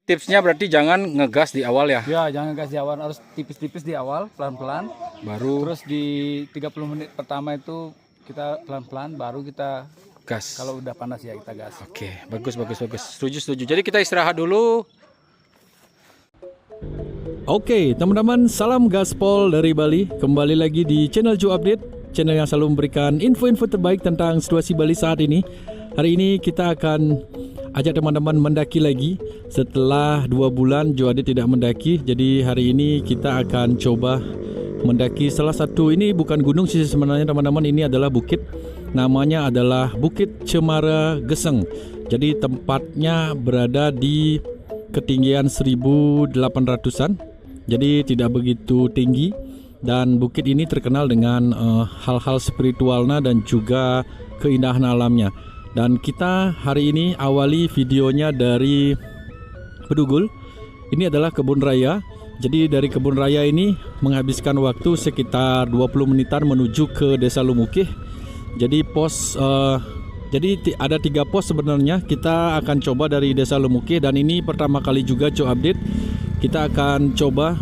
tipsnya berarti jangan ngegas di awal ya. Ya, jangan gas di awal, harus tipis-tipis di awal, pelan-pelan. Baru Terus di 30 menit pertama itu kita pelan-pelan, baru kita gas. kalau udah panas ya kita gas. Oke, bagus. Setuju. Jadi kita istirahat dulu. Oke, teman-teman, salam gaspol dari Bali. Kembali lagi di channel Joe Update, channel yang selalu memberikan info-info terbaik tentang situasi Bali saat ini. Hari ini kita akan ajak teman-teman mendaki lagi. Setelah 2 bulan Joe Update tidak mendaki, jadi hari ini kita akan coba mendaki salah satu, ini bukan gunung sih sebenarnya teman-teman, ini adalah bukit. Namanya adalah Bukit Cemara Geseng. Jadi tempatnya berada di ketinggian 1800-an. Jadi tidak begitu tinggi, dan bukit ini terkenal dengan hal-hal spiritualnya dan juga keindahan alamnya. Dan kita hari ini awali videonya dari Bedugul. Ini adalah kebun raya. Jadi dari kebun raya ini menghabiskan waktu sekitar 20 menitan menuju ke Desa Lumukih. Jadi ada 3 pos sebenarnya. Kita akan coba dari Desa Lumukih, dan ini pertama kali juga Joe Update. Kita akan coba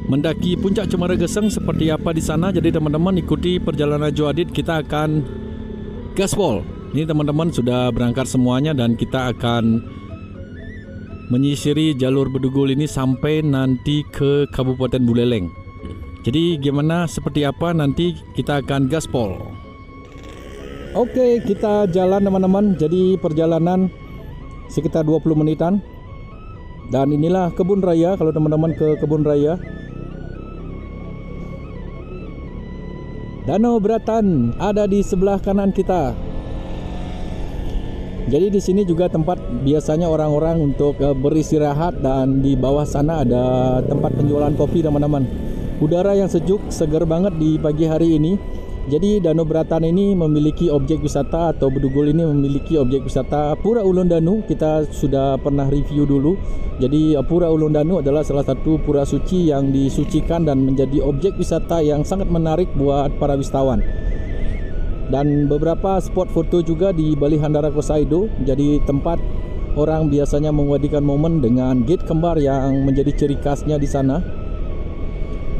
mendaki puncak Cemara Geseng seperti apa di sana. Jadi teman-teman ikuti perjalanan Joe Update. Kita akan gaspol. Ini teman-teman sudah berangkat semuanya, dan kita akan menyisiri jalur Bedugul ini sampai nanti ke Kabupaten Buleleng. Jadi gimana, seperti apa, nanti kita akan gaspol. Oke, kita jalan teman-teman. Jadi perjalanan sekitar 20 menitan. Dan inilah kebun raya. Kalau teman-teman ke kebun raya, Danau Beratan ada di sebelah kanan kita. Jadi di sini juga tempat biasanya orang-orang untuk beristirahat, dan di bawah sana ada tempat penjualan kopi teman-teman. Udara yang sejuk, segar banget di pagi hari ini. Jadi Danau Beratan ini memiliki objek wisata, atau Bedugul ini memiliki objek wisata Pura Ulun Danu. Kita sudah pernah review dulu. Jadi Pura Ulun Danu adalah salah satu pura suci yang disucikan dan menjadi objek wisata yang sangat menarik buat para wisatawan. Dan beberapa spot foto juga di Bali Handara Kosaido. Jadi tempat orang biasanya mengabadikan momen dengan gate kembar yang menjadi ciri khasnya di sana.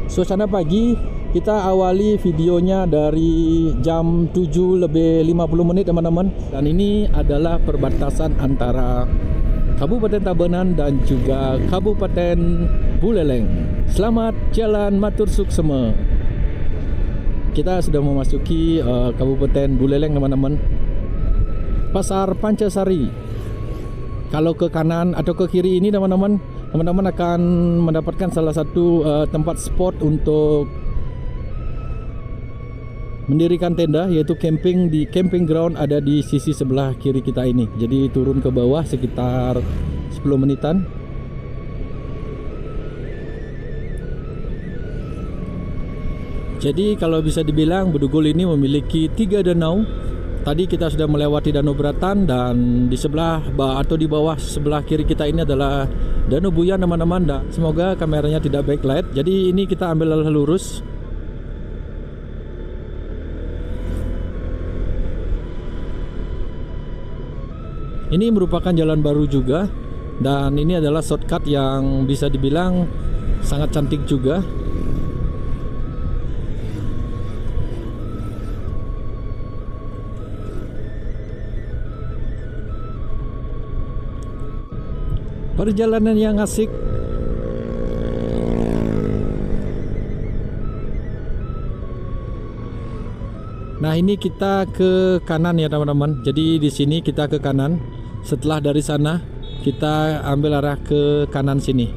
Suasana pagi, kita awali videonya dari jam 7 lebih 50 menit teman-teman. Dan ini adalah perbatasan antara Kabupaten Tabanan dan juga Kabupaten Buleleng. Selamat jalan, matur suksema. Kita sudah memasuki Kabupaten Buleleng teman-teman. Pasar Pancasari. Kalau ke kanan atau ke kiri ini teman-teman akan mendapatkan salah satu tempat spot untuk mendirikan tenda, yaitu camping. Di camping ground ada di sisi sebelah kiri kita ini. Jadi turun ke bawah sekitar 10 menitan. Jadi kalau bisa dibilang Bedugul ini memiliki 3 danau. Tadi kita sudah melewati Danau Beratan, dan di sebelah atau di bawah sebelah kiri kita ini adalah Danau Buyan teman-teman. Semoga kameranya tidak backlight. Jadi ini kita ambil lurus. Ini merupakan jalan baru juga, dan ini adalah shortcut yang bisa dibilang sangat cantik juga. Perjalanan yang asik. Nah, ini kita ke kanan ya teman-teman. Jadi di sini kita ke kanan. Setelah dari sana kita ambil arah ke kanan sini.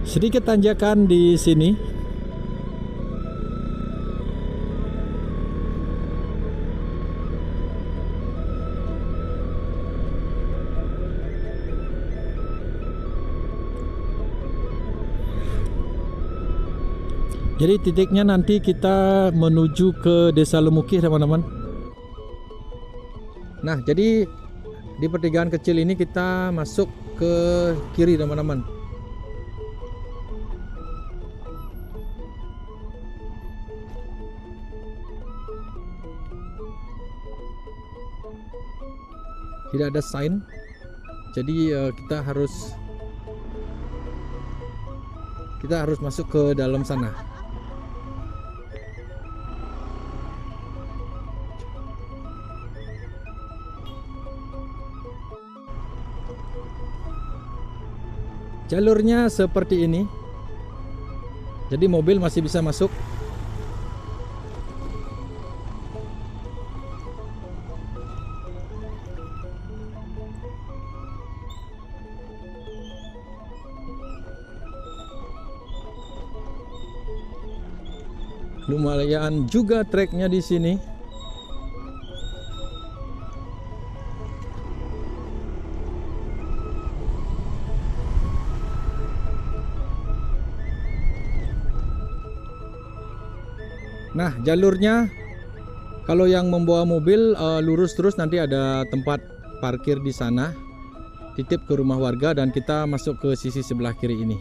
Sedikit tanjakan di sini. Jadi titiknya nanti kita menuju ke Desa Lumukih teman-teman. Nah, jadi di pertigaan kecil ini kita masuk ke kiri teman-teman. Tidak ada sign. Jadi kita harus masuk ke dalam sana. Jalurnya seperti ini. Jadi mobil masih bisa masuk. Lumayan juga treknya di sini. Nah, jalurnya kalau yang membawa mobil lurus terus, nanti ada tempat parkir di sana. Titip ke rumah warga dan kita masuk ke sisi sebelah kiri ini.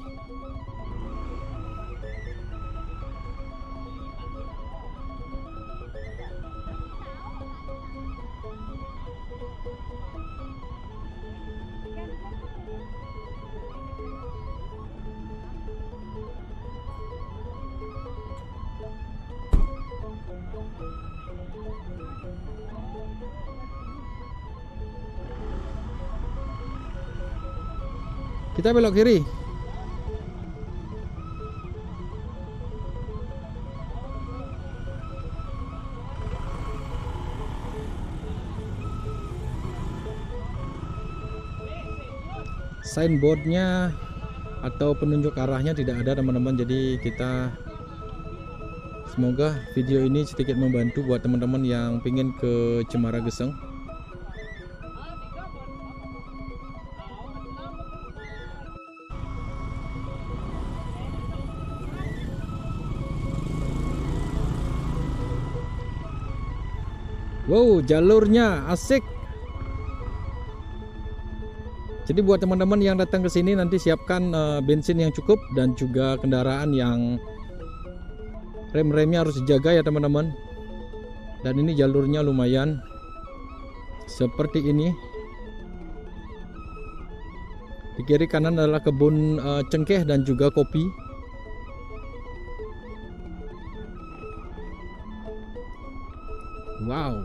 Kita belok kiri. Signboardnya atau penunjuk arahnya tidak ada, teman-teman. Jadi semoga video ini sedikit membantu buat teman-teman yang pengen ke Cemara Geseng. Wow, jalurnya asik. Jadi buat teman-teman yang datang ke sini, nanti siapkan bensin yang cukup dan juga kendaraan yang rem-remnya harus dijaga ya teman-teman. Dan ini jalurnya lumayan seperti ini. Di kiri kanan adalah kebun cengkeh dan juga kopi. Wow.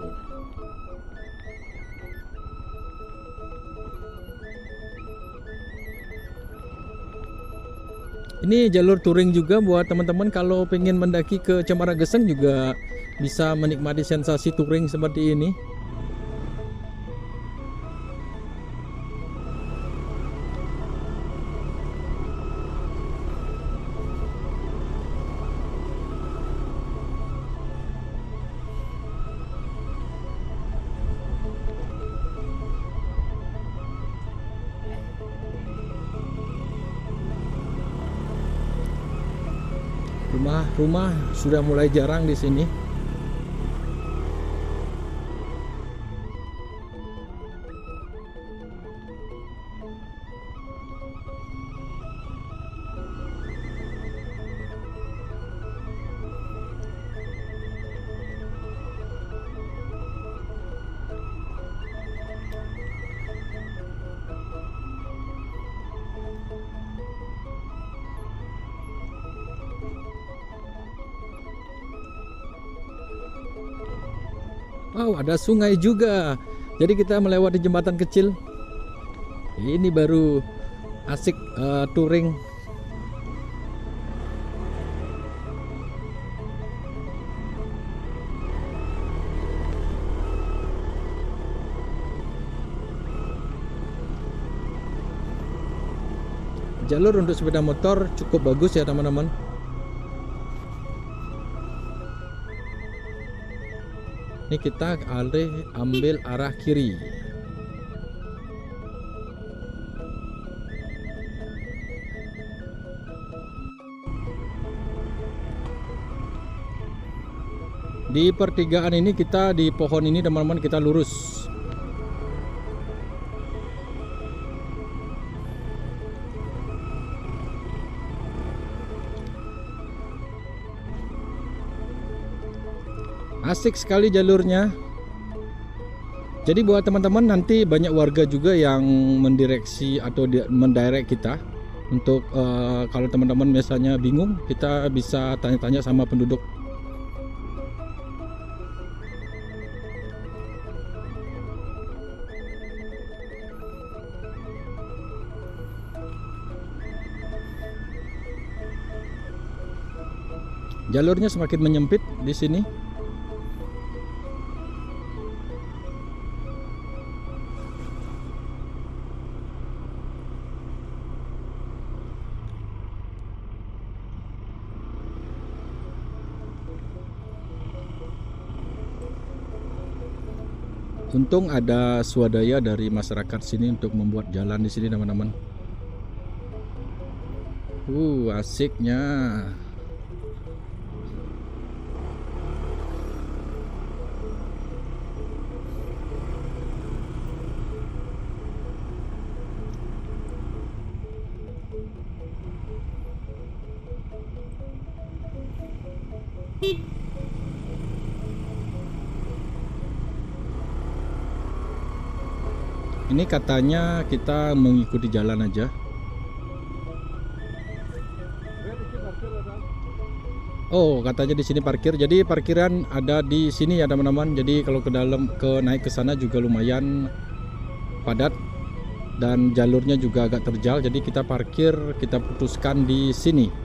Ini jalur touring juga buat teman-teman kalau pengen mendaki ke Cemara Geseng, juga bisa menikmati sensasi touring seperti ini. Rumah sudah mulai jarang di sini. Wow, ada sungai juga. Jadi kita melewati jembatan kecil. Ini baru asik touring. Jalur untuk sepeda motor cukup bagus ya teman-teman. Ini kita ambil arah kiri. Di pertigaan ini kita di pohon ini teman-teman, kita lurus. Asik sekali jalurnya. Jadi buat teman-teman, nanti banyak warga juga yang mendireksi atau mendirect kita untuk kalau teman-teman misalnya bingung, kita bisa tanya-tanya sama penduduk. Jalurnya semakin menyempit di sini. Untung ada swadaya dari masyarakat sini untuk membuat jalan di sini, teman-teman. Asiknya. Ini katanya kita mengikuti jalan aja. Oh, katanya di sini parkir. Jadi parkiran ada di sini ya, teman-teman. Jadi kalau naik ke sana juga lumayan padat dan jalurnya juga agak terjal. Jadi kita parkir, kita putuskan di sini.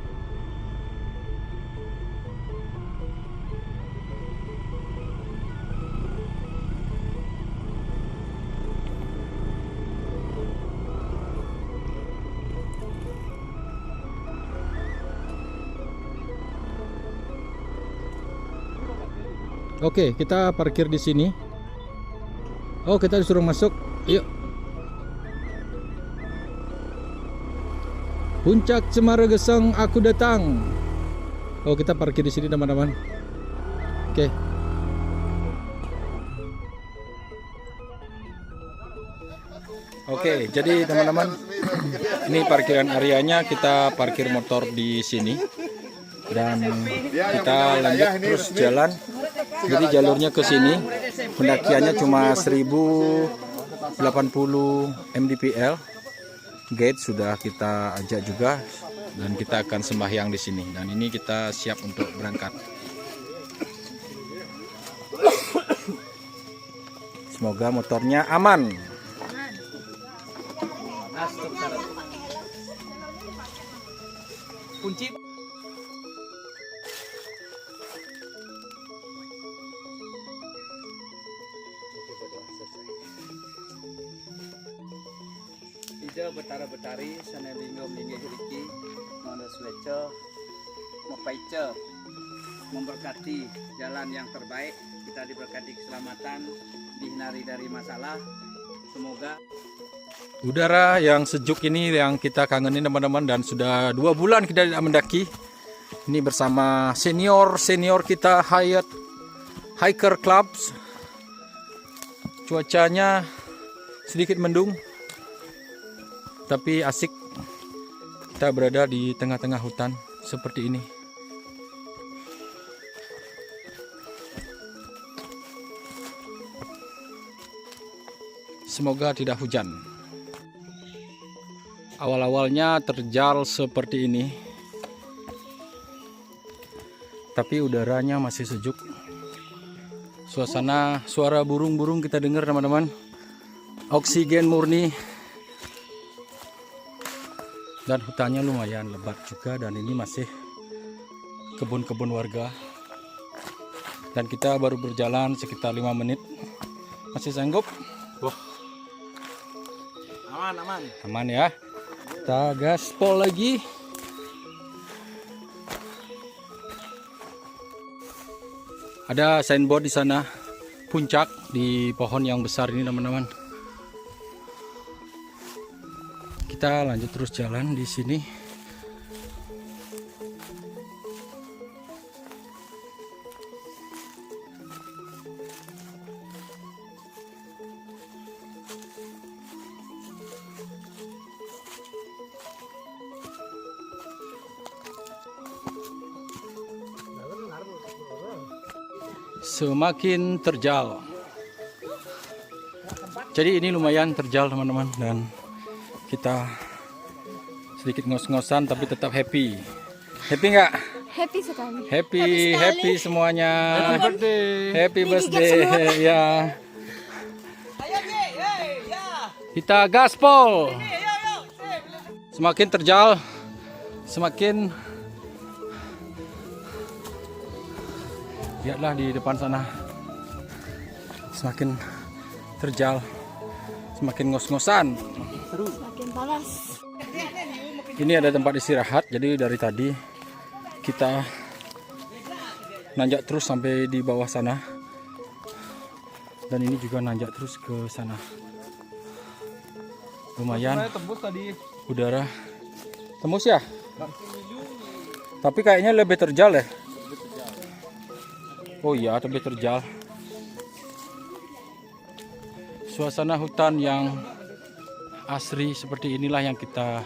Oke, kita parkir di sini. Oh, kita disuruh masuk. Yuk. Puncak Cemara Geseng, aku datang. Oh, kita parkir di sini, teman-teman. Oke. Oke, jadi teman-teman, ini parkiran areanya. Kita parkir motor di sini dan kita lanjut terus jalan. Jadi jalurnya ke sini, pendakiannya cuma 1080 mdpl. Gate sudah kita ajak juga dan kita akan sembahyang di sini. Dan ini kita siap untuk berangkat. Semoga motornya aman. Kunci. Ida betara-betari sanalinggo mlinggi hiriki mono sleco mopaice memberkati jalan yang terbaik, kita diberkati keselamatan, dihindari dari masalah. Semoga udara yang sejuk ini yang kita kangenin, teman-teman, dan sudah 2 bulan kita tidak mendaki. Ini bersama senior kita, Hiker Clubs. Cuacanya sedikit mendung, tapi asik. Kita berada di tengah-tengah hutan seperti ini. Semoga tidak hujan. Awal-awalnya terjal seperti ini, tapi udaranya masih sejuk. Suara burung-burung kita dengar, teman-teman. Oksigen murni. Dan hutannya lumayan lebat juga, dan ini masih kebun-kebun warga. Dan kita baru berjalan sekitar 5 menit. Masih sanggup? Wah. aman. Aman ya. Kita gaspol lagi. Ada signboard di sana, puncak di pohon yang besar ini, teman-teman. Kita lanjut terus jalan di sini. Semakin terjal. Jadi ini lumayan terjal teman-teman, dan kita sedikit ngos-ngosan tapi tetap happy. Happy nggak? Happy sekali. Happy semuanya. Happy birthday ya. Kita gaspol. Semakin terjal, semakin lihatlah di depan sana. Semakin terjal, semakin ngos-ngosan. Semakin panas. Ini ada tempat istirahat, jadi dari tadi kita nanjak terus sampai di bawah sana, dan ini juga nanjak terus ke sana. Lumayan tembus tadi. udara tembus ya, tapi kayaknya lebih terjal ya. Oh iya, lebih terjal. Suasana hutan yang asri seperti inilah yang kita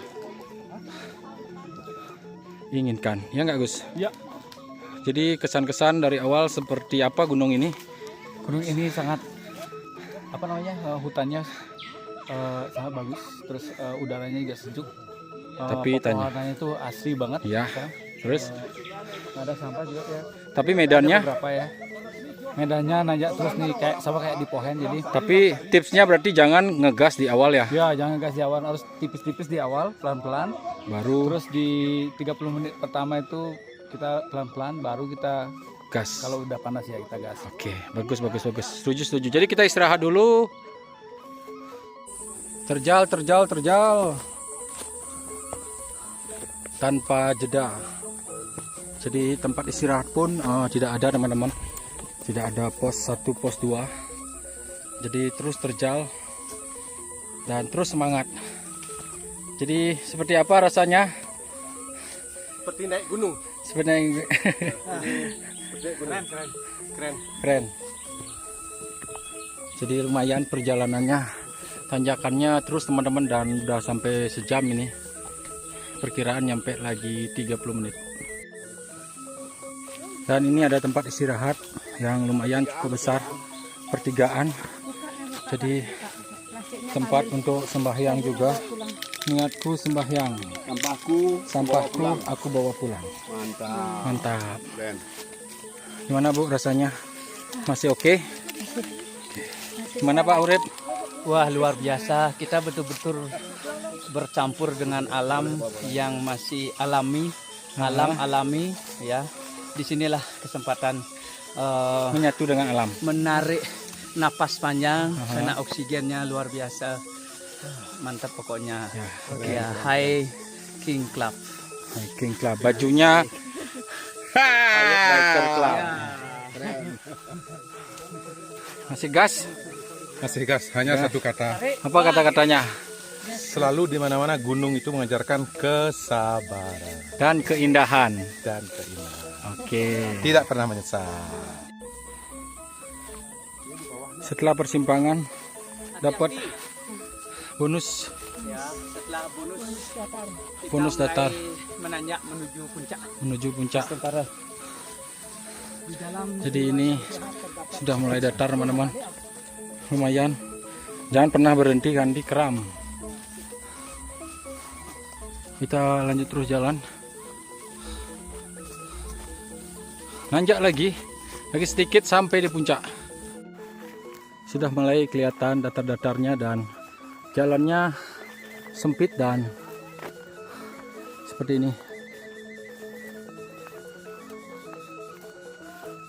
inginkan, ya nggak Gus? Ya, Jadi kesan-kesan dari awal seperti apa gunung ini? gunung ini sangat hutannya sangat bagus, terus udaranya juga sejuk. Tapi pepohonannya itu asri banget. Ya, terus Nggak ada sampah juga ya. tapi medannya, Ada beberapa ya. Medannya nanjak terus nih kayak sama kayak di Pohen, jadi tapi tipsnya berarti jangan ngegas di awal ya, ya jangan gas di awal, harus tipis-tipis di awal, pelan-pelan. baru Terus di 30 menit pertama itu kita pelan-pelan, baru kita gas. kalau udah panas ya kita gas. Oke, bagus. Setuju. Jadi kita istirahat dulu. Terjal tanpa jeda. Jadi tempat istirahat pun tidak ada teman-teman. Tidak ada pos 1, pos 2. Jadi terus terjal dan terus semangat. Jadi seperti apa rasanya? Seperti naik gunung. Sebenarnya keren. Jadi lumayan perjalanannya, tanjakannya terus teman-teman, dan udah sampai sejam ini. Perkiraan nyampe lagi 30 menit. Dan ini ada tempat istirahat yang lumayan cukup besar, pertigaan. Jadi tempat untuk sembahyang juga. Niatku sembahyang, sampahku aku bawa pulang. Mantap. Keren. Gimana Bu rasanya? Masih oke? Gimana Pak Urip? Wah, luar biasa. Kita betul-betul bercampur dengan alam yang masih alami, alami ya. Disinilah kesempatan Menyatu dengan alam. menarik napas panjang karena oksigennya luar biasa. Mantap pokoknya. Ya, Hai King Club. Hiking Club. Bajunya Biker Club. Masih gas? Masih gas, hanya satu kata. Apa kata-katanya? Selalu di mana-mana gunung itu mengajarkan kesabaran Dan keindahan. dan keindahan. Oke. Tidak pernah menyesal. Setelah persimpangan dapat bonus Setelah bonus datar menanjak menuju puncak. menuju puncak. Jadi ini sudah mulai datar teman-teman. Lumayan. Jangan pernah berhenti kan di keram. Kita lanjut terus jalan. Nanjak lagi sedikit sampai di puncak. Sudah mulai kelihatan datar-datarnya dan jalannya sempit dan seperti ini.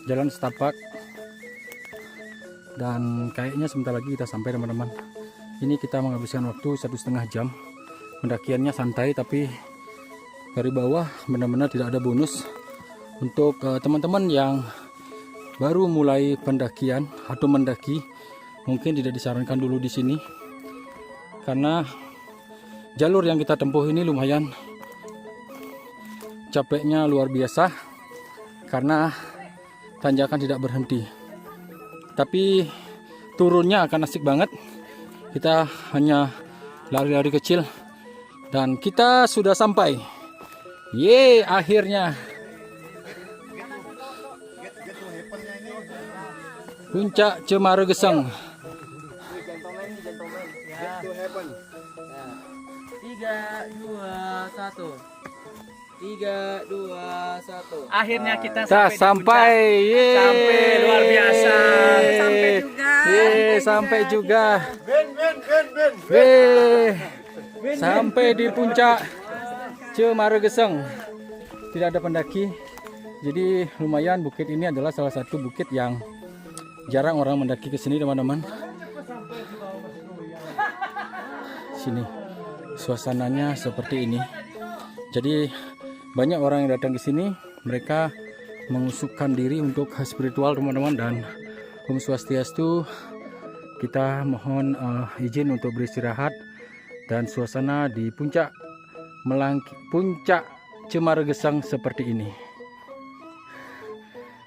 Jalan setapak dan kayaknya sebentar lagi kita sampai teman-teman. Ini kita menghabiskan waktu 1,5 jam. Pendakiannya santai, tapi dari bawah benar-benar tidak ada bonus. Untuk teman-teman yang baru mulai pendakian atau mendaki, mungkin tidak disarankan dulu di sini karena jalur yang kita tempuh ini lumayan capeknya luar biasa karena tanjakan tidak berhenti. Tapi turunnya akan asik banget. Kita hanya lari-lari kecil dan kita sudah sampai. Yeay, akhirnya. Puncak Cemaregeseng. Akhirnya kita Sampai. Yeay. Sampai, luar biasa. Sampai juga. Yeay, sampai juga. Yeay. Sampai di puncak Cemaregeseng. Tidak ada pendaki. Jadi lumayan bukit ini adalah salah satu bukit yang jarang orang mendaki ke sini, teman-teman. Sini suasananya seperti ini. Jadi banyak orang yang datang ke sini, mereka mengusukkan diri untuk spiritual, teman-teman, dan Om Swastiastu. Kita mohon izin untuk beristirahat dan suasana di puncak Cemaregeseng seperti ini.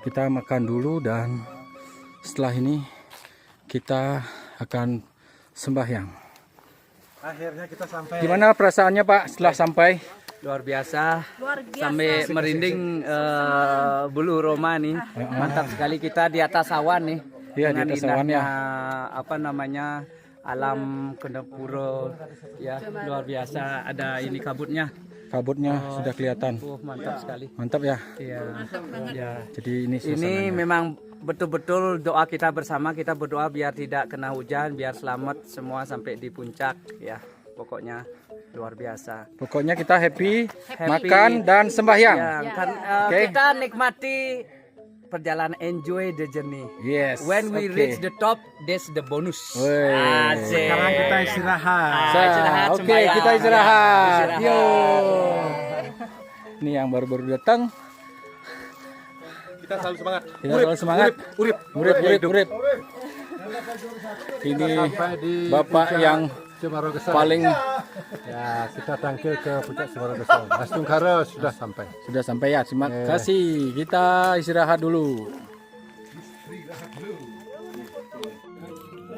Kita makan dulu dan setelah ini kita akan sembahyang. Akhirnya kita sampai. Gimana perasaannya Pak setelah sampai? Luar biasa. Luar biasa. Sampai merinding bulu roma nih. Mantap sekali kita di atas awan nih. Iya, di atas awan ya. Apa namanya? Alam Kendapuro ya, luar biasa. Ada ini kabutnya. Kabutnya sudah kelihatan. Mantap sekali. Mantap ya. Iya. Ya. Jadi ini suasananya. Ini memang betul-betul doa kita bersama. Kita berdoa biar tidak kena hujan, biar selamat semua sampai di puncak ya. Pokoknya luar biasa. Pokoknya kita happy, makan dan sembahyang. Ya, kan, Oke. kita nikmati perjalanan, enjoy the journey. Yes. When we oke. reach the top, that's the bonus. Wey. Asik. Sekarang kita istirahat. Istirahat, Oke, sembahyang. kita istirahat. Istirahat. Yo. Ini yang baru-baru datang. Kita selalu semangat. Kita selalu semangat. Urip. Urip. Ini Bapak yang Cemaregeseng. paling Ya, kita tangkil ke puncak Cemaregeseng. Astungkara sudah sampai. sudah sampai ya. Terima kasih. Kita istirahat dulu.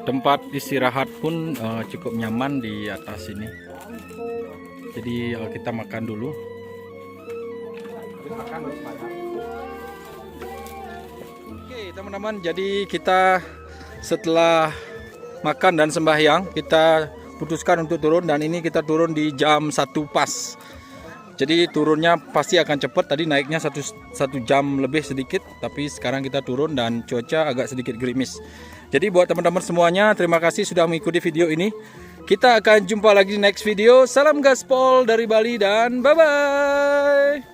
Tempat istirahat pun cukup nyaman di atas ini. Jadi kita makan dulu. Oke teman-teman, jadi kita setelah makan dan sembahyang kita putuskan untuk turun, dan ini kita turun di jam 1 pas. Jadi turunnya pasti akan cepat. Tadi naiknya satu jam lebih sedikit, tapi sekarang kita turun dan cuaca agak sedikit gerimis. Jadi buat teman-teman semuanya, terima kasih sudah mengikuti video ini. Kita akan jumpa lagi di next video. Salam gaspol dari Bali dan bye-bye.